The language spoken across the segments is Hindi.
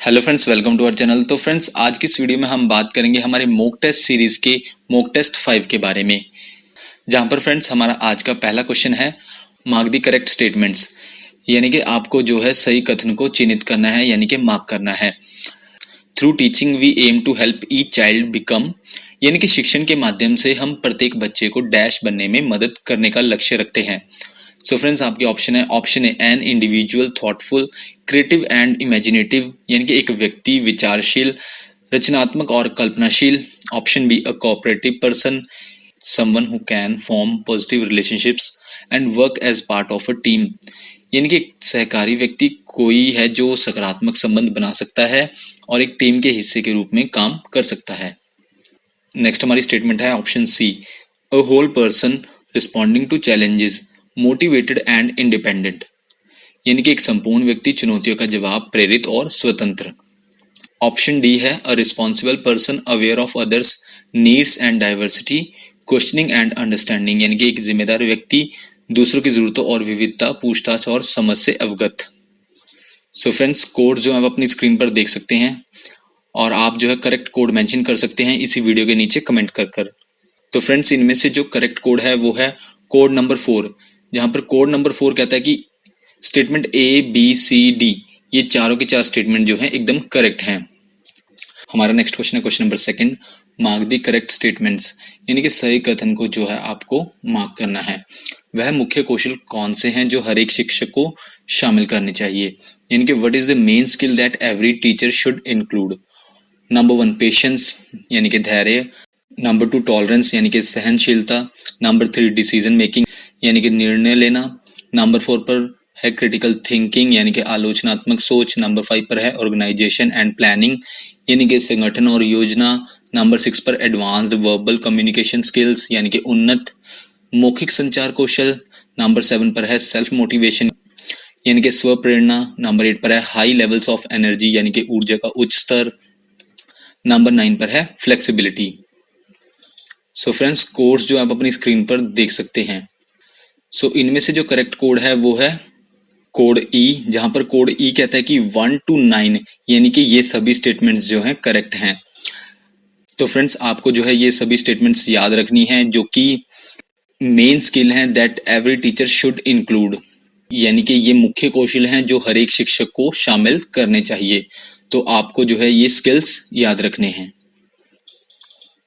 Hello friends, welcome to our channel. तो फ्रेंड्स, आज की इस वीडियो में हम बात करेंगे हमारे मॉक टेस्ट सीरीज के मॉक टेस्ट 5 के बारे में, जहां पर फ्रेंड्स हमारा आज का पहला क्वेश्चन है मार्क द करेक्ट स्टेटमेंट्स, यानी कि आपको जो है सही कथन को चिन्हित करना है, यानी कि मार्क करना है। Through teaching we aim to help each child become, यानी कि शिक्षण के माध्यम से हम प्रत्येक बच्चे को डैश बनने में मदद करने का लक्ष्य रखते हैं। सो फ्रेंड्स, आपके ऑप्शन है option A an individual thoughtful creative and imaginative, यानी कि एक व्यक्ति विचारशील, रचनात्मक और कल्पनाशील। Option B a cooperative person, someone who can form positive relationships and work as part of a team, यानी कि एक सहकारी व्यक्ति कोई है जो सकारात्मक संबंध बना सकता है और एक टीम के हिस्से के रूप में काम कर सकता है। नेक्स्ट हमारी स्टेटमेंट है option C a whole person responding to challenges motivated and independent, यानी कि एक संपूर्ण व्यक्ति चुनौतियों का जवाब प्रेरित और स्वतंत्र। ऑप्शन डी है a responsible person aware of others needs and diversity questioning and understanding, यानी कि एक जिम्मेदार व्यक्ति दूसरों की जरूरतों और विविधता पूछताछ और समझ से अवगत। सो फ्रेंड्स, कोड जो आप अपनी स्क्रीन पर देख सकते हैं और आप जो है करेक्ट कोड मेंशन कर सकते हैं इसी वीडियो के नीचे कमेंट कर। तो फ्रेंड्स, इनमें से जो करेक्ट कोड है वो है कोड नंबर 4, जहां पर कोड नंबर 4 कहता है कि statement A B C D ये चारों के चार स्टेटमेंट जो हैं एकदम करेक्ट हैं। हमारा नेक्स्ट क्वेश्चन है question number 2, mark the correct statements, यानी कि सही कथन को जो है आपको मार्क करना है। वह मुख्य कौशल कौन से हैं जो हर एक शिक्षक को शामिल करने चाहिए, यानी कि what is the main skill that every teacher should include. Number 1 patience, यानी कि धैर्य। नंबर 2 टॉलरेंस, यानी कि सहनशीलता। नंबर 3 डिसीजन मेकिंग, यानी कि निर्णय लेना। नंबर 4 पर है क्रिटिकल थिंकिंग, यानी कि आलोचनात्मक सोच। नंबर 5 पर है ऑर्गेनाइजेशन एंड प्लानिंग, यानी कि संगठन और योजना। नंबर 6 पर एडवांस्ड वर्बल कम्युनिकेशन स्किल्स, यानी कि उन्नत मौखिक संचार कौशल। नंबर 7 पर है सेल्फ मोटिवेशन, यानी कि स्व प्रेरणा। नंबर 8 पर है हाई लेवल्स ऑफ एनर्जी, यानी कि ऊर्जा का उच्च स्तर। नंबर 9 पर है फ्लेक्सिबिलिटी। सो फ्रेंड्स, कोड्स जो आप अपनी स्क्रीन पर देख सकते हैं। सो इनमें से जो करेक्ट कोड है वो है कोड ई, जहां पर कोड ई कहता है कि 1 to 9, यानी कि ये सभी स्टेटमेंट्स जो हैं करेक्ट हैं। तो फ्रेंड्स, आपको जो है ये सभी स्टेटमेंट्स याद रखनी है जो कि मेन स्किल हैं that every teacher should include, यानी कि ये मुख्य कौशल हैं जो हर एक शिक्षक को शामिल करने चाहिए। तो आपको जो है ये स्किल्स याद रखने हैं।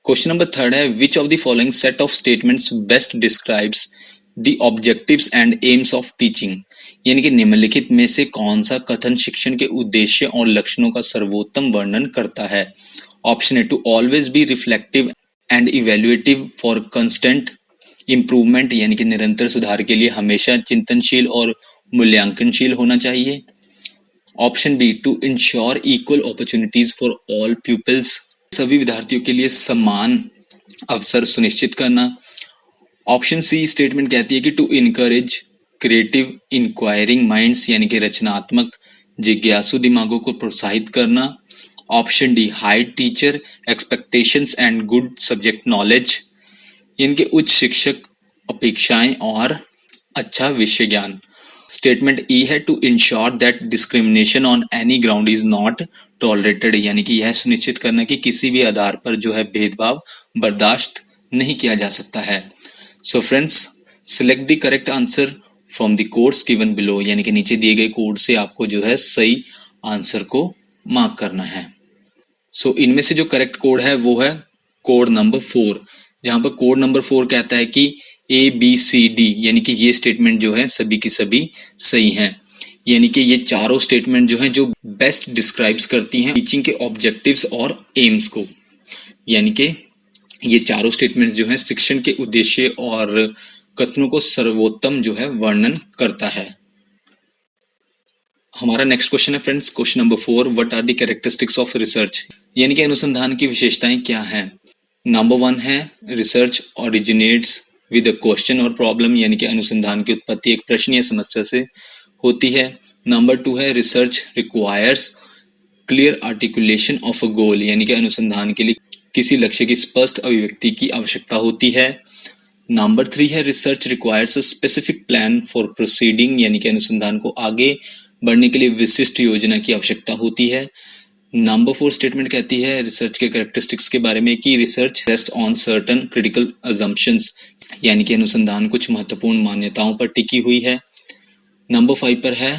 क्वेश्चन नंबर 3 है विच of the following set of statements best describes the objectives and AIIMS of teaching, यानी कि निम्नलिखित में से कौन सा कथन शिक्षण के उद्देश्य और लक्षणों का सर्वोत्तम वर्णन करता है। Option A to always be reflective and evaluative for constant improvement, यानी कि निरंतर सुधार के लिए हमेशा चिंतनशील और मूल्यांकनशील होना चाहिए। Option B to ensure equal opportunities for all pupils, सभी विद्यार्थियों के लिए समान अवसर सुनिश्चित करना। ऑप्शन सी स्टेटमेंट कहती है कि to encourage creative inquiring minds, यानी कि रचनात्मक जिज्ञासु दिमागों को प्रोत्साहित करना। Option D high teacher expectations and good subject knowledge, यानी कि उच्च शिक्षक अपेक्षाएं और अच्छा विषय ज्ञान। स्टेटमेंट ई है to ensure that discrimination on any ground is not tolerated, यानी कि यह सुनिश्चित करना कि किसी भी आधार पर जो है भेदभाव बर्दाश्त नहीं किया जा सकता है। So friends, select the correct answer from the codes given below, यानी कि नीचे दिए गए कोड से आपको जो है सही आंसर को मार्क करना है। सो इनमें से जो करेक्ट कोड है वो है कोड नंबर 4, जहां पर कोड नंबर 4 कहता है कि ए बी सी डी, यानी कि ये स्टेटमेंट जो है सभी की सभी सही हैं, यानी कि ये चारों स्टेटमेंट जो हैं जो बेस्ट डिस्क्राइब्स करती हैं टीचिंग के ऑब्जेक्टिव्स और एम्स को, यानी कि ये चारों स्टेटमेंट्स जो हैं शिक्षण के उद्देश्य और कथनों को सर्वोत्तम जो है वर्णन करता है। हमारा नेक्स्ट क्वेश्चन है friends question number 4, what are the characteristics of research, यानी कि अनुसंधान की विशेषताएं क्या हैं। नंबर 1 है research originates with a question और प्रॉब्लम, यानी कि अनुसंधान की उत्पत्ति एक प्रश्न या समस्या से होती है। नंबर 2 है research requires clear articulation of a goal, यानी कि अनुसंधान के लिए किसी लक्ष्य की स्पष्ट अभिव्यक्ति की आवश्यकता होती है। नंबर 3 है research requires a specific plan for proceeding, यानी कि अनुसंधान को आगे बढ़ने के लिए विशिष्ट योजना की आवश्यकता होती है। नंबर 4 स्टेटमेंट कहती है रिसर्च के कैरेक्टरिस्टिक्स के बारे में कि research rest on certain critical assumptions, यानी कि अनुसंधान कुछ महत्वपूर्ण मान्यताओं पर टिकी हुई है। नंबर 5 पर है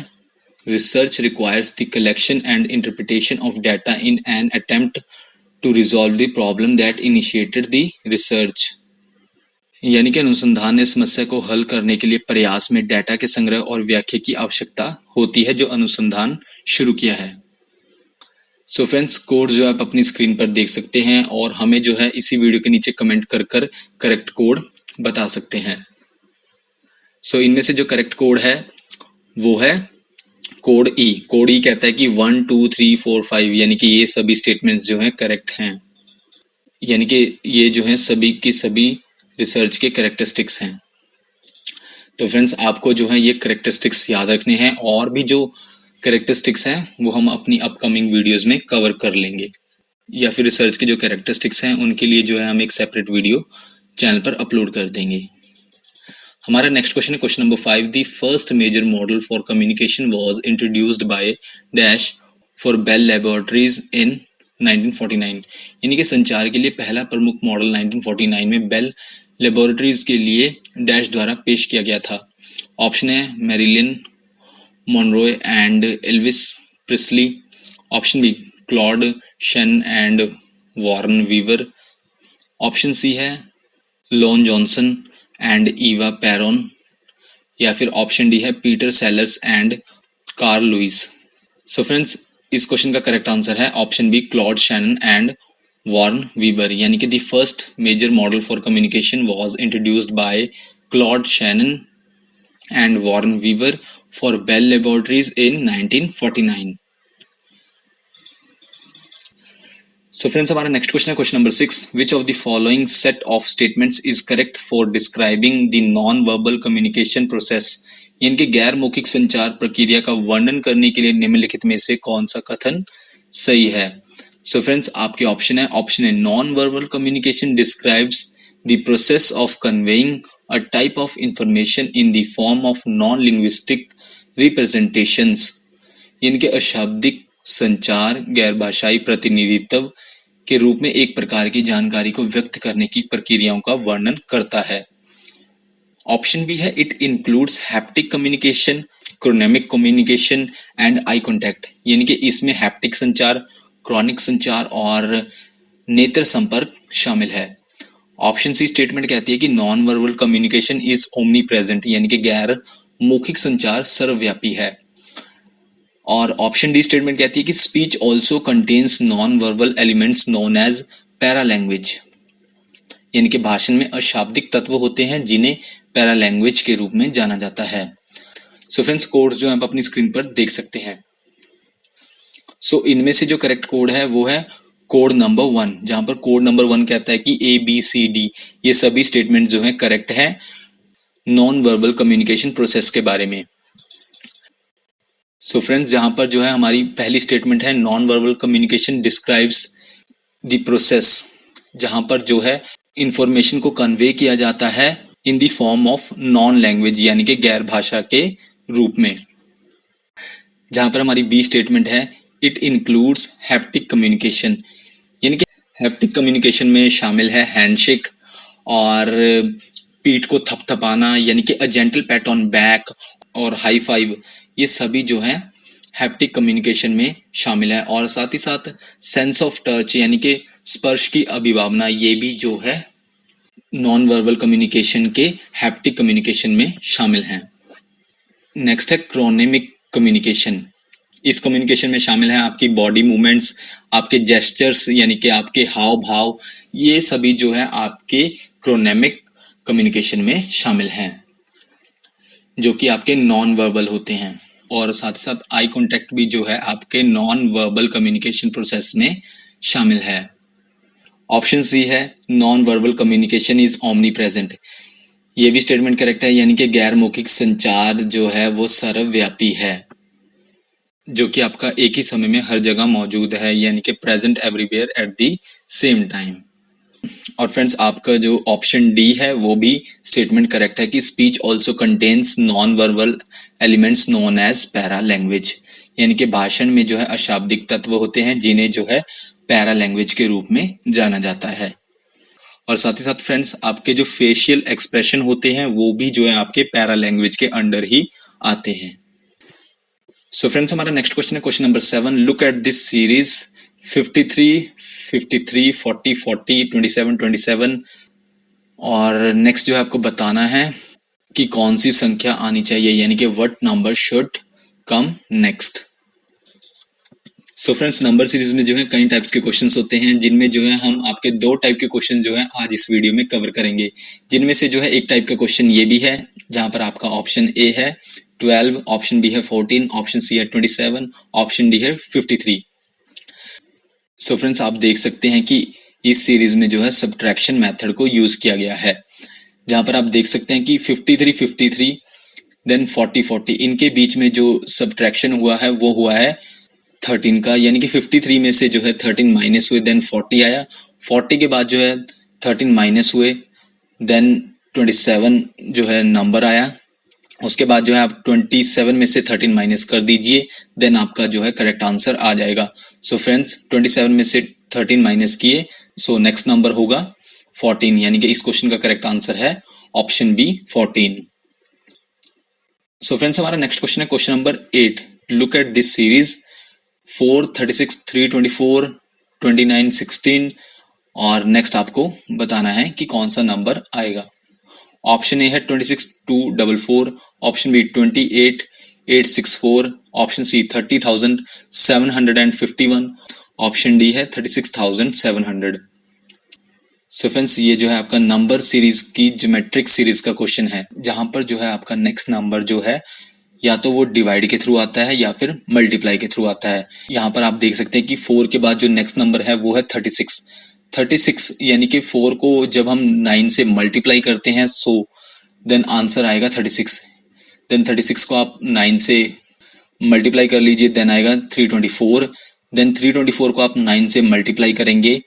research requires the collection and interpretation of data in an attempt to resolve the problem that initiated the research, यानी कि अनुसंधान ने समस्या को हल करने के लिए प्रयास में डाटा के संग्रह और व्याख्या की आवश्यकता होती है जो अनुसंधान शुरू किया है। सो फ्रेंड्स, कोड जो आप अपनी स्क्रीन पर देख सकते हैं और हमें जो है इसी वीडियो के नीचे कमेंट कर करेक्ट कोड बता सकते हैं। सो इनमें से जो करेक्ट कोड है वो है कोड ई। कोड ई कहता है कि 1 2 3 4 5, यानी कि ये सभी स्टेटमेंट्स जो हैं करेक्ट हैं, यानी कि ये जो हैं सभी की सभी रिसर्च के कैरेक्टरिस्टिक्स हैं। तो फ्रेंड्स, आपको जो है ये कैरेक्टरिस्टिक्स याद रखने हैं और भी जो कैरेक्टरिस्टिक्स हैं वो हम अपनी अपकमिंग वीडियोस में कवर कर लेंगे, या फिर रिसर्च के जो कैरेक्टरिस्टिक्स हैं उनके लिए जो है हम एक सेपरेट वीडियो चैनल पर अपलोड कर देंगे। हमारा नेक्स्ट क्वेश्चन है question number 5। The first major model for communication was introduced by dash for Bell Laboratories in 1949, यानी कि संचार के लिए पहला प्रमुख मॉडल 1949 में बेल लेबोरेटरीज के लिए डैश द्वारा पेश किया गया था। ऑप्शन है Marilyn Monroe and Elvis Presley, option B Claude Shannon and Warren Weaver, option C है Lon Johnson and Eva Peron, या फिर ऑप्शन डी है Peter Sellers and Carl Lewis. So friends, इस क्वेश्चन का करेक्ट आंसर है option B Claude Shannon and Warren Weaver, यानी कि the first major model for communication was introduced by Claude Shannon and Warren Weaver for Bell Laboratories in 1949। So friends, हमारा नेक्स्ट क्वेश्चन है question number 6। Which of the following set of statements is correct for describing the non verbal communication process, यानी कि गैर मौखिक संचार प्रक्रिया का वर्णन करने के लिए निम्नलिखित में से कौन सा कथन सही है। सो फ्रेंड्स, आपके ऑप्शन है option a non verbal communication describes the process of conveying a type of information in the form of non linguistic representations, यानी कि अशाब्दिक संचार गैर भाषाई प्रतिनिधित्व के रूप में एक प्रकार की जानकारी को व्यक्त करने की प्रक्रियाओं का वर्णन करता है। ऑप्शन बी है it includes haptic communication, chronemic communication and eye contact, यानी कि इसमें हैप्टिक संचार, क्रॉनिक संचार और नेत्र संपर्क शामिल है। ऑप्शन सी स्टेटमेंट कहती है कि non verbal communication is omni present, यानी कि गैर मौखिक संचार सर्वव्यापी है। और ऑप्शन डी स्टेटमेंट कहती है कि speech also contains non verbal elements known as para language, यानी कि भाषण में अशाब्दिक तत्व होते हैं जिन्हें पैरा लैंग्वेज के रूप में जाना जाता है। सो फ्रेंड्स, कोड जो आप अपनी स्क्रीन पर देख सकते हैं। सो इनमें से जो करेक्ट कोड है वो है कोड नंबर 1, जहां पर कोड नंबर 1 कहता है कि ABCD ये सभी स्टेटमेंट जो है करेक्ट है नॉन वर्बल कम्युनिकेशन प्रोसेस के बारे में। सो फ्रेंड्स, जहां पर जो है हमारी पहली स्टेटमेंट है non verbal communication describes the process, जहां पर जो है इंफॉर्मेशन को कन्वे किया जाता है in the form of non language, यानी कि गैर भाषा के रूप में। जहां पर हमारी बी स्टेटमेंट है इट इंक्लूड्स हैप्टिक कम्युनिकेशन, यानी कि हैप्टिक कम्युनिकेशन में शामिल है हैंडशेक और पीठ को थपथपाना, यानी कि a gentle PAT on back और हाई फाइव, ये सभी जो है हैप्टिक कम्युनिकेशन में शामिल है। और साथ ही साथ सेंस ऑफ टच, यानी कि स्पर्श की अभिभावना, ये भी जो है नॉन वर्बल कम्युनिकेशन के हैप्टिक कम्युनिकेशन में शामिल हैं। नेक्स्ट है क्रोनेमिक कम्युनिकेशन। इस कम्युनिकेशन में शामिल है आपकी बॉडी मूवमेंट्स, आपके जेस्चर्स, यानी कि आपके हाव भाव, ये सभी जो है आपके क्रोनेमिक कम्युनिकेशन में शामिल हैं, जो कि आपके नॉन वर्बल होते हैं। और साथ ही साथ आई कॉन्टैक्ट भी जो है आपके नॉन वर्बल कम्युनिकेशन प्रोसेस में शामिल है। ऑप्शन सी है non verbal communication is omni present, ये भी स्टेटमेंट करेक्ट है, यानी कि गैर मौखिक संचार जो है वो सर्वव्यापी है, जो कि आपका एक ही समय में हर जगह मौजूद है, यानी कि present everywhere at the same time. और फ्रेंड्स, आपका जो ऑप्शन डी है वो भी स्टेटमेंट करेक्ट है कि speech also contains non verbal elements known as para language, यानी कि भाषण में जो है अशाब्दिक तत्व होते हैं जिन्हें जो है पैरा लैंग्वेज के रूप में जाना जाता है। और साथ ही साथ फ्रेंड्स आपके जो फेशियल एक्सप्रेशन होते हैं वो भी जो है आपके पैरा लैंग्वेज के अंडर ही आते हैं। सो फ्रेंड्स हमारा नेक्स्ट क्वेश्चन है question number 7। Look at this series 53, 53, 40, 40, 27, 27 और नेक्स्ट जो है आपको बताना है कि कौन सी संख्या आनी चाहिए, यानी कि what number should come next. So friends number series में जो है कई टाइप्स के क्वेश्चंस होते हैं, जिनमें जो है हम आपके दो टाइप के क्वेश्चन जो है आज इस वीडियो में कवर करेंगे। जिनमें से जो है एक टाइप का क्वेश्चन ये भी है जहां पर आपका ऑप्शन ए है 12, ऑप्शन बी है 14, ऑप्शन सी है 27, ऑप्शन डी है 53। सो फ्रेंड्स आप देख सकते हैं कि इस सीरीज में जो है सब्ट्रैक्शन मेथड को यूज किया गया है, जहां पर आप देख सकते हैं कि 53, 53 देन 40, 40 इनके बीच में जो सब्ट्रैक्शन हुआ है वो हुआ है 13 का, यानी कि 53 में से जो है 13 माइनस हुए देन 40 आया, 40 के बाद जो है 13 माइनस हुए देन 27 जो है नंबर आया। उसके बाद जो है आप 27 में से 13 माइनस कर दीजिए देन आपका जो है करेक्ट आंसर आ जाएगा। सो फ्रेंड्स 27 में से 13 माइनस किए सो नेक्स्ट नंबर होगा 14, यानी कि इस क्वेश्चन का करेक्ट आंसर है ऑप्शन बी 14। सो फ्रेंड्स हमारा नेक्स्ट क्वेश्चन है question number 8। Look at this series 4, 36, 3, 24, 29, 16 और नेक्स्ट आपको बताना है कि कौन सा नंबर आएगा। ऑप्शन ए है 26, 244, option B 28, 864, option C 30,751, option D है 36,700। सो फ्रेंड्स ये जो है आपका नंबर सीरीज की ज्योमेट्रिक सीरीज का क्वेश्चन है, जहां पर जो है आपका नेक्स्ट नंबर जो है या तो वो डिवाइड के थ्रू आता है या फिर मल्टीप्लाई के थ्रू आता है। यहाँ पर आप देख सकते हैं कि 4 के बाद जो नेक्स्ट नंबर है वो है 36। 36 यानी कि 4 को जब हम 9 से मल्टीप्लाई करते हैं सो देन आंसर आएगा 36। देन 36 को आप 9 से मल्टीप्लाई कर लीजिए देन आएगा 324। देन 324 को आप 9 से मल्टीप्लाई करेंगे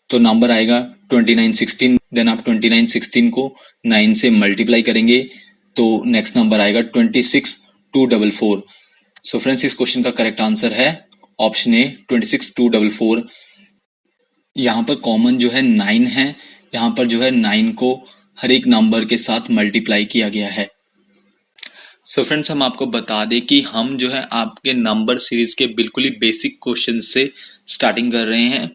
तो नंबर आएगा 2916। देन आप 2916 को 9 से मल्टीप्लाई करेंगे तो नेक्स्ट नंबर आएगा 26,244। सो फ्रेंड्स इस क्वेश्चन का करेक्ट आंसर है ऑप्शन ए 26,244। यहाँ पर कॉमन जो है 9 है, यहाँ पर जो है 9 को हर एक नंबर के साथ मल्टीप्लाई किया गया है। सो फ्रेंड्स हम आपको बता दें कि हम जो है आपके नंबर सीरीज के बिल्कुल ही बेसिक क्वेश्चन से स्टार्टिंग कर रहे हैं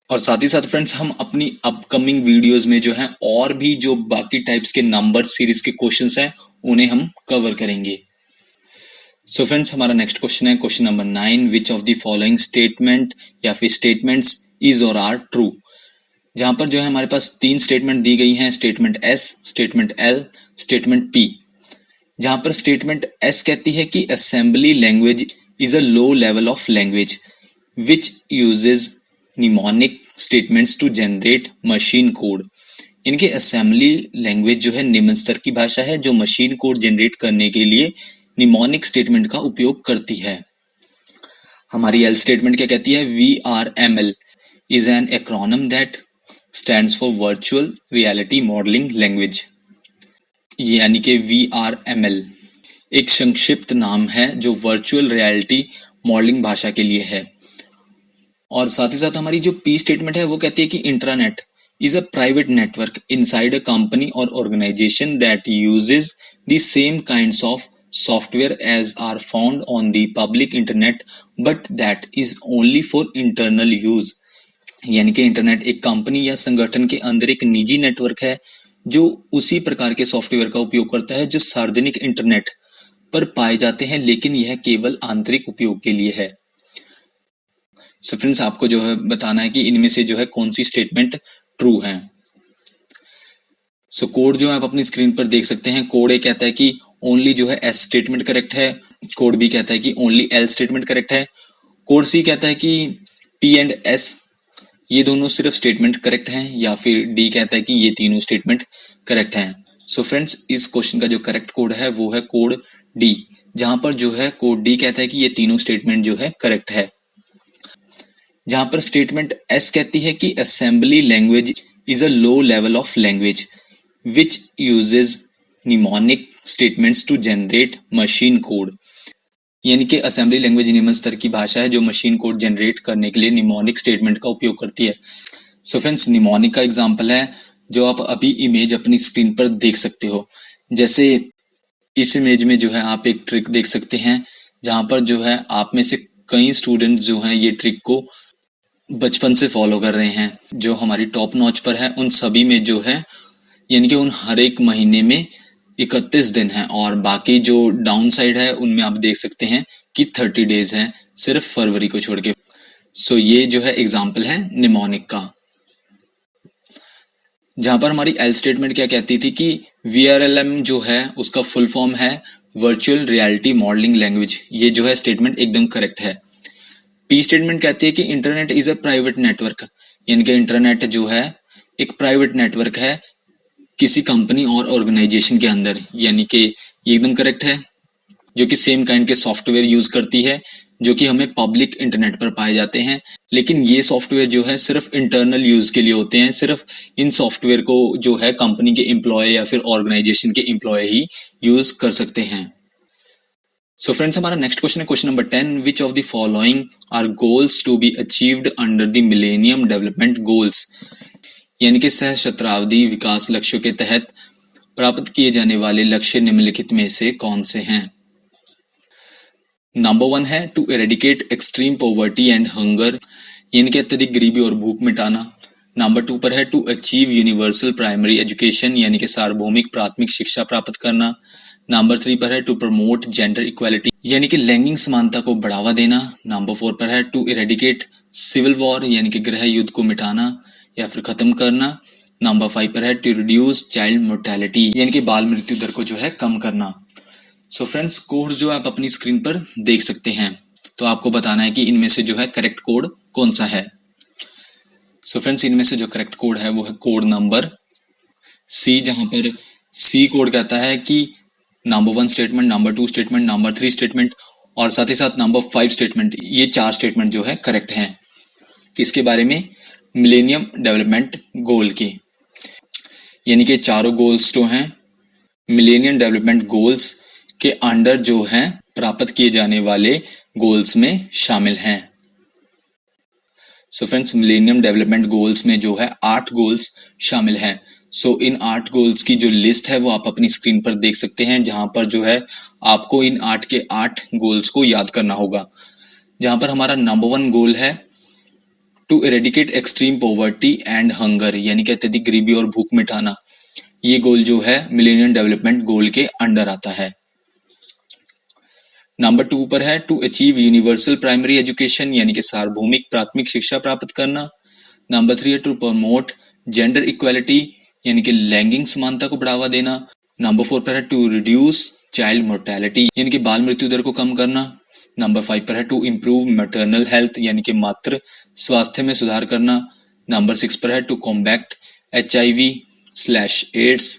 और साथ ही साथ फ्रेंड्स हम अपनी अपकमिंग वीडियोस में जो है और भी जो बाकी टाइप्स के नंबर सीरीज के क्वेश्चंस हैं उन्हें हम कवर करेंगे। सो फ्रेंड्स हमारा नेक्स्ट क्वेश्चन है question number 9। Which of the following statement या फिर स्टेटमेंट्स इज और आर ट्रू। जहां पर जो है हमारे पास 3 स्टेटमेंट दी गई हैं, statement S, statement L, statement P. जहां पर स्टेटमेंट एस कहती है कि assembly language is a low level of language which uses mnemonic statements to generate machine code. इनके असेंबली लैंग्वेज जो है निम्न स्तर की भाषा है जो मशीन कोड जनरेट करने के लिए निमोनिक स्टेटमेंट का उपयोग करती है। हमारी एल स्टेटमेंट क्या कहती है, VRML is an acronym that stands for virtual reality modelling language. यानी कि VRML एक संक्षिप्त नाम है जो वर्चुअल रियलिटी मॉडलिंग भाषा के लिए है। और साथ ही साथ हमारी जो पी स्टेटमेंट है वो कहती है कि intranet is a private network inside a company or organization that uses the same kinds of software as are found on the public internet but that is only for internal use। यानी कि इंटरनेट एक कंपनी या संगठन के अंदर एक निजी नेटवर्क है जो उसी प्रकार के सॉफ्टवेयर का उपयोग करता है जो सार्वजनिक इंटरनेट पर पाए जाते हैं, लेकिन यह केवल आंतरिक उपयोग के लिए है। सो फ्रेंड्स आपको जो है बताना है कि इनमें से जो है कौन सी स्टेटमेंट ट्रू है। सो कोड जो है आप अपनी स्क्रीन पर देख सकते हैं। कोड ए कहता है कि ओनली जो है एस स्टेटमेंट करेक्ट है, कोड बी कहता है कि ओनली एल स्टेटमेंट करेक्ट है, कोड सी कहता है कि पी एंड एस ये दोनों सिर्फ स्टेटमेंट करेक्ट हैं, या फिर डी कहता है कि ये तीनों स्टेटमेंट करेक्ट हैं। सो फ्रेंड्स इस क्वेश्चन का जो करेक्ट कोड है वो है कोड डी, जहां पर जो है कोड डी कहता है कि ये तीनों स्टेटमेंट जो है करेक्ट है। जहां पर स्टेटमेंट एस कहती है कि assembly language is a low level of language which uses mnemonic statements to generate machine code. यानी कि असेंबली लैंग्वेज निम्न स्तर की भाषा है जो मशीन कोड जनरेट करने के लिए निमोनिक स्टेटमेंट का उपयोग करती है। सो फ्रेंड्स, निमोनिक का एग्जांपल है जो आप अभी इमेज अपनी स्क्रीन पर देख सकते हो। जैसे इस इमेज में जो है आप एक ट्रिक देख सकते हैं, जहां पर जो है आप में से कई स्टूडेंट जो हैं ये ट्रिक को बचपन से फॉलो कर रहे हैं। जो हमारी टॉप नॉच पर है उन सभी में जो है, यानी कि उन हर एक महीने में 31 दिन है, और बाकी जो डाउन साइड है उनमें आप देख सकते हैं कि 30 डेज है, सिर्फ फरवरी को छोड़ के। सो ये जो है एग्जाम्पल है निमोनिक का। जहां पर हमारी एल स्टेटमेंट क्या कहती थी कि VRLM जो है उसका फुल फॉर्म है वर्चुअल रियलिटी मॉडलिंग लैंग्वेज। ये जो है स्टेटमेंट एकदम करेक्ट है। पी स्टेटमेंट कहती है कि internet is a private network, यानी कि इंटरनेट जो है एक प्राइवेट नेटवर्क है किसी कंपनी और ऑर्गेनाइजेशन के अंदर, यानी कि ये एकदम करेक्ट है। जो कि सेम काइंड के सॉफ्टवेयर यूज करती है जो कि हमें पब्लिक इंटरनेट पर पाए जाते हैं, लेकिन ये सॉफ्टवेयर जो है सिर्फ इंटरनल यूज के लिए होते हैं। सिर्फ इन सॉफ्टवेयर को जो है कंपनी के एम्प्लॉय या फिर ऑर्गेनाइजेशन के एम्प्लॉय ही यूज कर सकते हैं। सो फ्रेंड्स, हमारा नेक्स्ट क्वेश्चन है question number 10, which of the following are goals to be achieved under the millennium development goals, यानी कि सहस्त्राब्दी विकास लक्ष्यों के तहत प्राप्त किए जाने वाले लक्ष्य निम्नलिखित में से कौन से हैं। नंबर 1 है to eradicate extreme poverty and hunger, यानी कि अत्यधिक गरीबी और भूख मिटाना। नंबर 2 पर है to achieve universal primary education, यानी कि सार्वभौमिक प्राथमिक शिक्षा प्राप्त करना। नंबर 3 पर है टू प्रमोट जेंडर इक्वालिटी, यानी कि लैंगिक समानता को बढ़ावा देना। नंबर 4 पर है टू इरेडिकेट सिविल वॉर, यानी कि गृह युद्ध को मिटाना या फिर खत्म करना। नंबर 5 पर है टू रिड्यूस चाइल्ड मोर्टेलिटी, यानी कि बाल मृत्यु दर को जो है कम करना। सो फ्रेंड्स, कोड जो आप अपनी स्क्रीन पर देख सकते हैं, तो आपको बताना है कि इनमें से जो है करेक्ट कोड कौन सा है। सो फ्रेंड्स, इनमें से जो करेक्ट कोड है वो है कोड नंबर सी, जहां पर सी कोड कहता है कि number 1 statement, number 2 statement, number 3 statement और साथ ही साथ नंबर 5 स्टेटमेंट, ये 4 स्टेटमेंट जो है करेक्ट हैं। किसके बारे में? मिलेनियम डेवलपमेंट गोल की, यानी कि चारों गोल्स जो हैं मिलेनियम डेवलपमेंट गोल्स के अंडर जो हैं प्राप्त किए जाने वाले गोल्स में शामिल हैं। So friends, millennium development goals में जो है 8 गोल्स शामिल हैं। सो इन 8 गोल्स की जो लिस्ट है वो आप अपनी स्क्रीन पर देख सकते हैं, जहां पर जो है आपको इन 8 के 8 गोल्स को याद करना होगा। जहां पर हमारा नंबर 1 गोल है to eradicate extreme poverty and hunger, यानी कि अत्यधिक गरीबी और भूख मिटाना। ये गोल जो है मिलेनियम डेवलपमेंट गोल के अंडर आता है। नंबर 2 पर है to achieve universal primary education, यानी कि सार्वभौमिक प्राथमिक शिक्षा प्राप्त करना। नंबर 3 है टू प्रमोट जेंडर इक्वालिटी, यानी कि लैंगिक समानता को बढ़ावा देना। नंबर 4 पर है टू रिड्यूस चाइल्ड मोर्टेलिटी, यानी कि बाल मृत्यु दर को कम करना। नंबर 5 पर है टू इम्प्रूव मैटरनल हेल्थ, यानी कि मातृ स्वास्थ्य में सुधार करना। नंबर 6 पर है to combat HIV/AIDS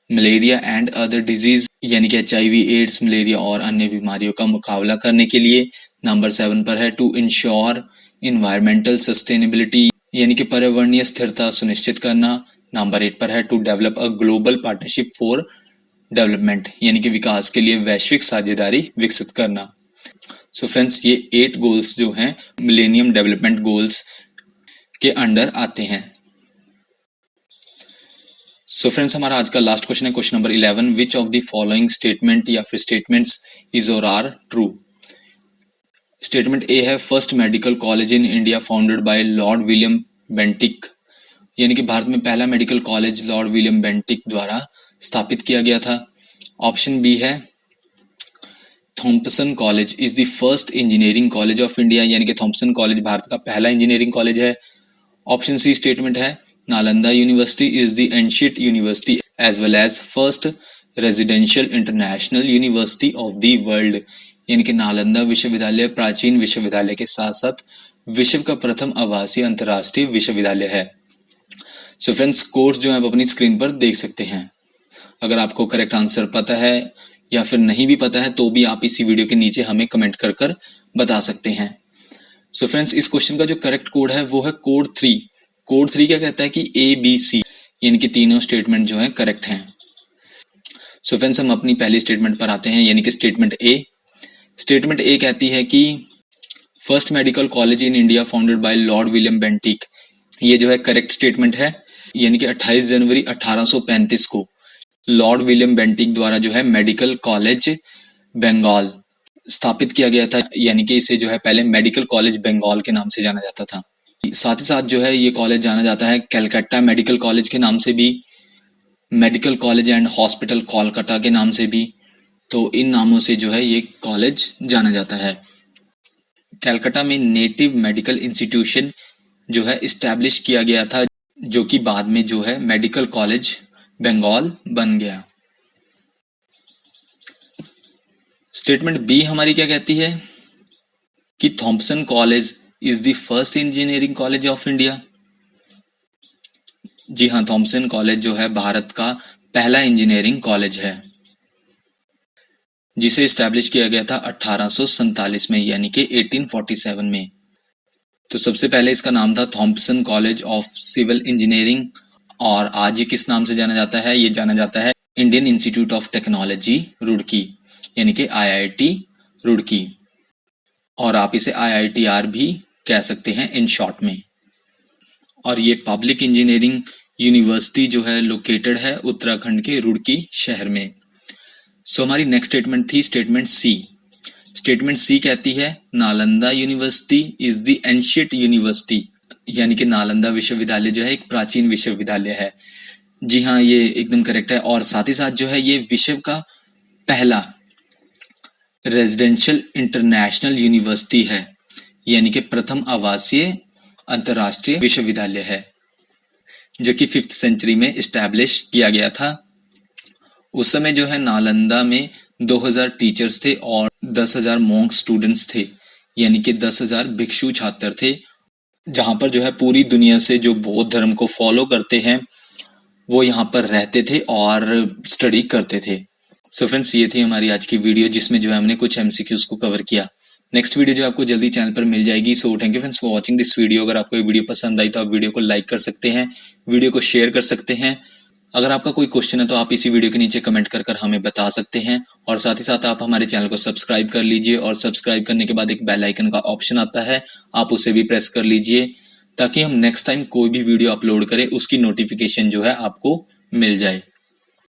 malaria and other disease, यानी कि HIV, एड्स, मलेरिया और अन्य बीमारियों का मुकाबला करने के लिए। नंबर 7 पर है टू इंश्योर इन्वायरमेंटल सस्टेनेबिलिटी, यानी कि पर्यावरणीय स्थिरता सुनिश्चित करना। नंबर 8 पर है to develop a global partnership for development, यानी कि विकास के लिए वैश्विक साझेदारी विकसित करना। सो फ्रेंड्स, ये 8 गोल्स जो हैं मिलेनियम डेवलपमेंट गोल्स के अंडर आते हैं। सो फ्रेंड्स, हमारा आज का लास्ट क्वेश्चन है question number 11, which of the following statement या फिर स्टेटमेंट्स इज और आर ट्रू। स्टेटमेंट ए है first medical college in India founded by Lord William Bentinck, यानी कि भारत में पहला medical college Lord William Bentinck द्वारा स्थापित किया गया था। ऑप्शन बी है Thompson college is the first engineering college of India, यानी कि थॉम्पसन कॉलेज भारत का पहला इंजीनियरिंग कॉलेज है। ऑप्शन सी स्टेटमेंट है Nalanda university is the ancient university as well as first residential international university of the world, यानी कि नालंदा विश्वविद्यालय प्राचीन विश्वविद्यालय के साथ साथ विश्व का प्रथम आवासीय अंतर्राष्ट्रीय विश्वविद्यालय है। सो फ्रेंड्स, कोर्स जो है आप अपनी स्क्रीन पर देख सकते हैं। अगर आपको करेक्ट आंसर पता है या फिर नहीं भी पता है तो भी आप इसी वीडियो के नीचे हमें कमेंट कर कर बता सकते हैं। सो फ्रेंड्स, इस क्वेश्चन का जो करेक्ट कोड है वो है कोड 3। कोड 3 क्या कहता है कि ABC, यानी कि तीनों स्टेटमेंट जो है करेक्ट हैं। सो फ्रेंड्स, हम अपनी पहली स्टेटमेंट पर आते हैं, यानी कि स्टेटमेंट ए स्टेटमेंट ए कहती है कि first medical college in India founded by Lord William Bentinck. ये जो है करेक्ट स्टेटमेंट है, यानी कि 28 जनवरी 1835 को लॉर्ड विलियम बेंटिक द्वारा जो है मेडिकल कॉलेज बंगाल स्थापित किया गया था, यानी कि इसे जो है पहले मेडिकल कॉलेज बंगाल के नाम से जाना जाता था। साथ ही साथ जो है ये कॉलेज जाना जाता है कलकत्ता मेडिकल कॉलेज के नाम से भी, medical college and hospital Kolkata के नाम से भी। तो इन नामों से जो है ये कॉलेज जाना जाता है। कलकत्ता में नेटिव मेडिकल इंस्टीट्यूशन जो है इस्टेब्लिश किया गया था, जो कि बाद में जो है मेडिकल कॉलेज बंगाल बन गया। स्टेटमेंट बी हमारी क्या कहती है कि Thompson college is the first engineering college of India. जी हाँ, थॉम्पसन कॉलेज जो है भारत का पहला इंजीनियरिंग कॉलेज है, जिसे इस्टेब्लिश किया गया था 1847 में, यानी कि 1847 में। तो सबसे पहले इसका नाम था Thompson college of civil engineering, और आज ये किस नाम से जाना जाता है? ये जाना जाता है Indian institute of technology Roorkee, यानी कि IIT रुड़की, और आप इसे IITR भी कह सकते हैं इन शॉर्ट में। और ये पब्लिक इंजीनियरिंग यूनिवर्सिटी जो है लोकेटेड है उत्तराखंड के रुड़की शहर में। सो हमारी नेक्स्ट स्टेटमेंट थी स्टेटमेंट सी। स्टेटमेंट सी कहती है Nalanda university is the ancient university, यानी कि नालंदा विश्वविद्यालय जो है एक प्राचीन विश्वविद्यालय है। जी हाँ, ये एकदम करेक्ट है। और साथ ही साथ जो है ये विश्व का पहला रेजिडेंशियल इंटरनेशनल यूनिवर्सिटी है, यानी कि प्रथम आवासीय अंतरराष्ट्रीय विश्वविद्यालय है, जो कि 5th सेंचुरी में इस्टेब्लिश किया गया था। उस समय जो है नालंदा में 2000 टीचर्स थे और 10,000 मॉन्क स्टूडेंट्स थे, यानी कि 10,000 भिक्षु छात्र थे, जहां पर जो है पूरी दुनिया से जो बौद्ध धर्म को फॉलो करते हैं वो यहाँ पर रहते थे और स्टडी करते थे। सो फ्रेंड्स, ये थी हमारी आज की वीडियो, जिसमें जो है हमने कुछ MCQs को कवर किया। नेक्स्ट वीडियो जो आपको जल्दी चैनल पर मिल जाएगी। So thank you friends for watching this video. अगर आपको ये वीडियो पसंद आई तो आप वीडियो को लाइक कर सकते हैं, वीडियो को शेयर कर सकते हैं। अगर आपका कोई क्वेश्चन है तो आप इसी वीडियो के नीचे कमेंट कर हमें बता सकते हैं। और साथ ही साथ आप हमारे चैनल को सब्सक्राइब कर लीजिए, और सब्सक्राइब करने के बाद एक बेल आइकन का ऑप्शन आता है, आप उसे भी प्रेस कर लीजिए, ताकि हम नेक्स्ट टाइम कोई भी वीडियो अपलोड करें उसकी नोटिफिकेशन जो है आपको मिल जाए।